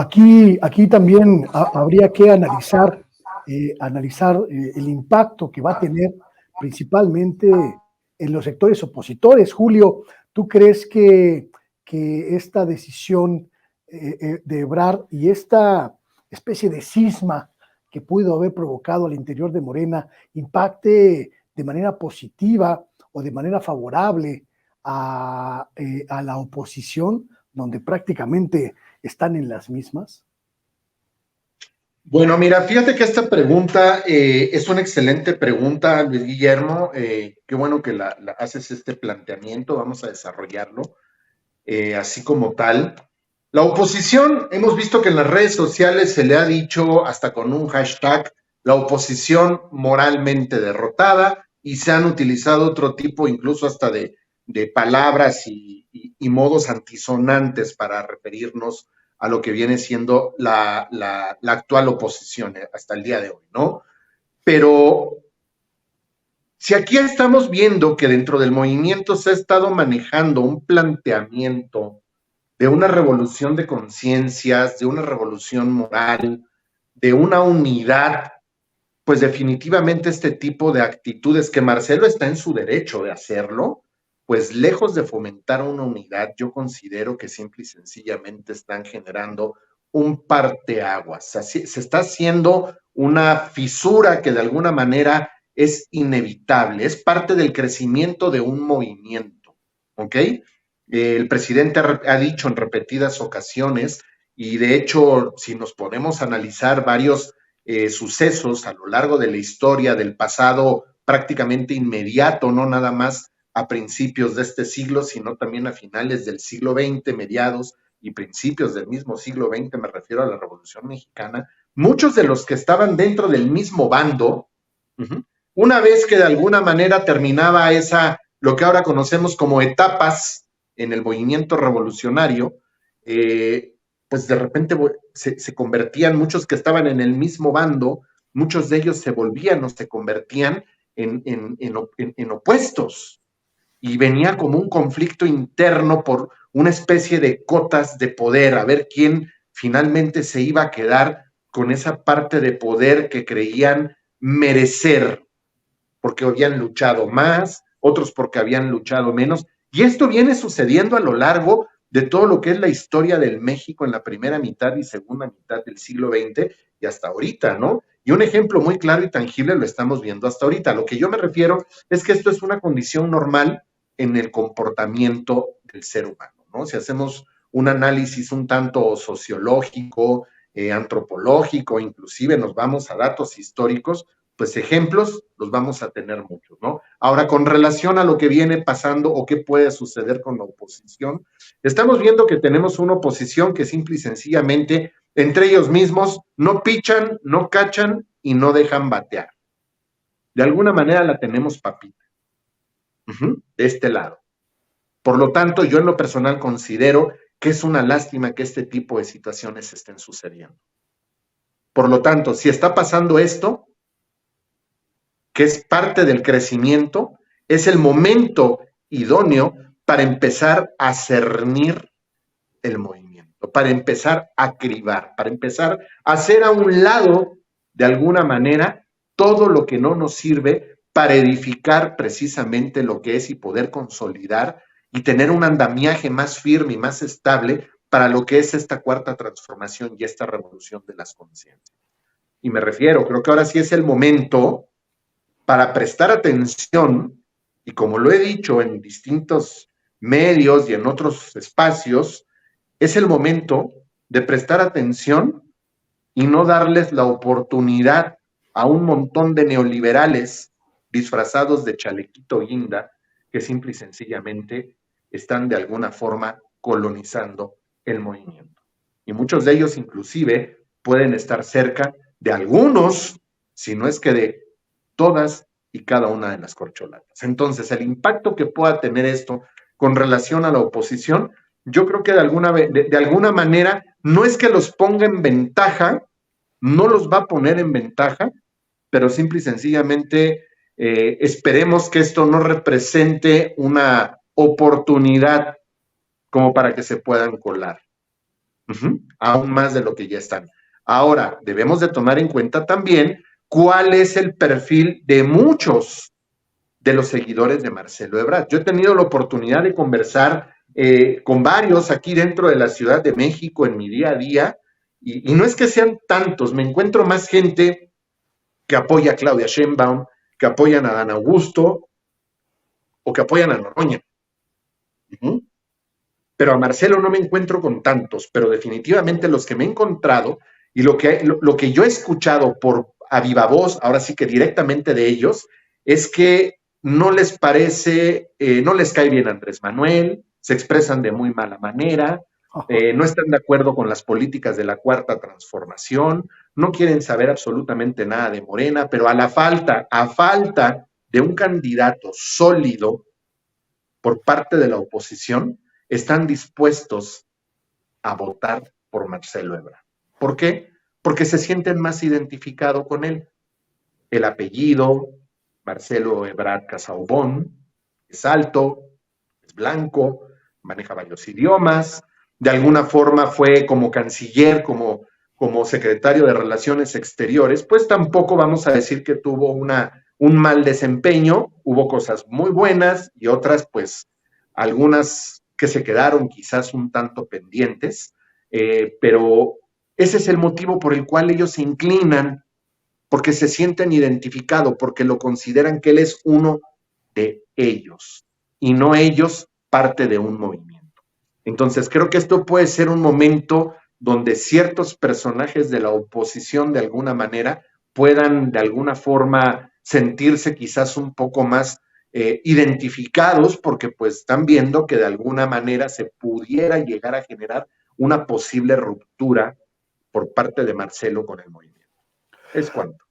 Aquí también habría que analizar, el impacto que va a tener principalmente en los sectores opositores. Julio, ¿tú crees que esta decisión de Ebrard y esta especie de cisma que pudo haber provocado al interior de Morena impacte de manera positiva o de manera favorable a la oposición, donde prácticamente están en las mismas? Bueno, mira, fíjate que esta pregunta es una excelente pregunta, Luis Guillermo. Qué bueno que la haces este planteamiento, vamos a desarrollarlo así como tal. La oposición, hemos visto que en las redes sociales se le ha dicho hasta con un hashtag, la oposición moralmente derrotada, y se han utilizado otro tipo incluso hasta de palabras y modos antisonantes para referirnos a lo que viene siendo la actual oposición hasta el día de hoy, ¿no? Pero si aquí estamos viendo que dentro del movimiento se ha estado manejando un planteamiento de una revolución de conciencias, de una revolución moral, de una unidad, pues definitivamente este tipo de actitudes, que Marcelo está en su derecho de hacerlo, pues lejos de fomentar una unidad, yo considero que simple y sencillamente están generando un parteaguas. Así, se está haciendo una fisura que de alguna manera es inevitable, es parte del crecimiento de un movimiento, ¿ok? El presidente ha dicho en repetidas ocasiones, y de hecho, si nos ponemos a analizar varios sucesos a lo largo de la historia del pasado prácticamente inmediato, no nada más a principios de este siglo, sino también a finales del siglo XX, mediados y principios del mismo siglo XX, me refiero a la Revolución Mexicana, muchos de los que estaban dentro del mismo bando, una vez que de alguna manera terminaba lo que ahora conocemos como etapas en el movimiento revolucionario, pues de repente se convertían, muchos que estaban en el mismo bando, muchos de ellos se volvían o se convertían en opuestos, y venía como un conflicto interno por una especie de cotas de poder, a ver quién finalmente se iba a quedar con esa parte de poder que creían merecer, porque habían luchado más, otros porque habían luchado menos, y esto viene sucediendo a lo largo de todo lo que es la historia del México en la primera mitad y segunda mitad del siglo XX y hasta ahorita, ¿no? Y un ejemplo muy claro y tangible lo estamos viendo hasta ahorita. Lo que yo me refiero es que esto es una condición normal en el comportamiento del ser humano, ¿no? Si hacemos un análisis un tanto sociológico, antropológico, inclusive nos vamos a datos históricos, pues ejemplos los vamos a tener muchos, ¿no? Ahora, con relación a lo que viene pasando o qué puede suceder con la oposición, estamos viendo que tenemos una oposición que simple y sencillamente entre ellos mismos no pichan, no cachan y no dejan batear. De alguna manera la tenemos papita, de este lado. Por lo tanto, yo en lo personal considero que es una lástima que este tipo de situaciones estén sucediendo. Por lo tanto, si está pasando esto, que es parte del crecimiento, es el momento idóneo para empezar a cernir el movimiento, para empezar a cribar, para empezar a hacer a un lado, de alguna manera, todo lo que no nos sirve para edificar precisamente lo que es y poder consolidar y tener un andamiaje más firme y más estable para lo que es esta cuarta transformación y esta revolución de las conciencias. Y me refiero, creo que ahora sí es el momento para prestar atención, y como lo he dicho en distintos medios y en otros espacios, es el momento de prestar atención y no darles la oportunidad a un montón de neoliberales disfrazados de chalequito guinda que simple y sencillamente están de alguna forma colonizando el movimiento. Y muchos de ellos inclusive pueden estar cerca de algunos, si no es que de todas y cada una de las corcholatas. Entonces, el impacto que pueda tener esto con relación a la oposición, yo creo que de alguna manera no es que los ponga en ventaja, no los va a poner en ventaja, pero simple y sencillamente esperemos que esto no represente una oportunidad como para que se puedan colar. aún más de lo que ya están. Ahora, debemos de tomar en cuenta también cuál es el perfil de muchos de los seguidores de Marcelo Ebrard. Yo he tenido la oportunidad de conversar con varios aquí dentro de la Ciudad de México en mi día a día, y no es que sean tantos, me encuentro más gente que apoya a Claudia Sheinbaum, que apoyan a Dan Augusto o que apoyan a Noroña. Pero a Marcelo no me encuentro con tantos, pero definitivamente los que me he encontrado y lo que yo he escuchado por a viva voz, ahora sí que directamente de ellos, es que no les parece, no les cae bien Andrés Manuel, se expresan de muy mala manera, no están de acuerdo con las políticas de la Cuarta Transformación, no quieren saber absolutamente nada de Morena, pero a falta de un candidato sólido por parte de la oposición, están dispuestos a votar por Marcelo Ebrard. ¿Por qué? Porque se sienten más identificados con él. El apellido, Marcelo Ebrard Casaubon, es alto, es blanco, maneja varios idiomas, de alguna forma fue como canciller, como secretario de Relaciones Exteriores, pues tampoco vamos a decir que tuvo un mal desempeño, hubo cosas muy buenas y otras, pues, algunas que se quedaron quizás un tanto pendientes, pero ese es el motivo por el cual ellos se inclinan, porque se sienten identificados, porque lo consideran que él es uno de ellos y no ellos parte de un movimiento. Entonces creo que esto puede ser un momento donde ciertos personajes de la oposición de alguna manera puedan de alguna forma sentirse quizás un poco más identificados, porque pues están viendo que de alguna manera se pudiera llegar a generar una posible ruptura por parte de Marcelo con el movimiento. Es cuanto.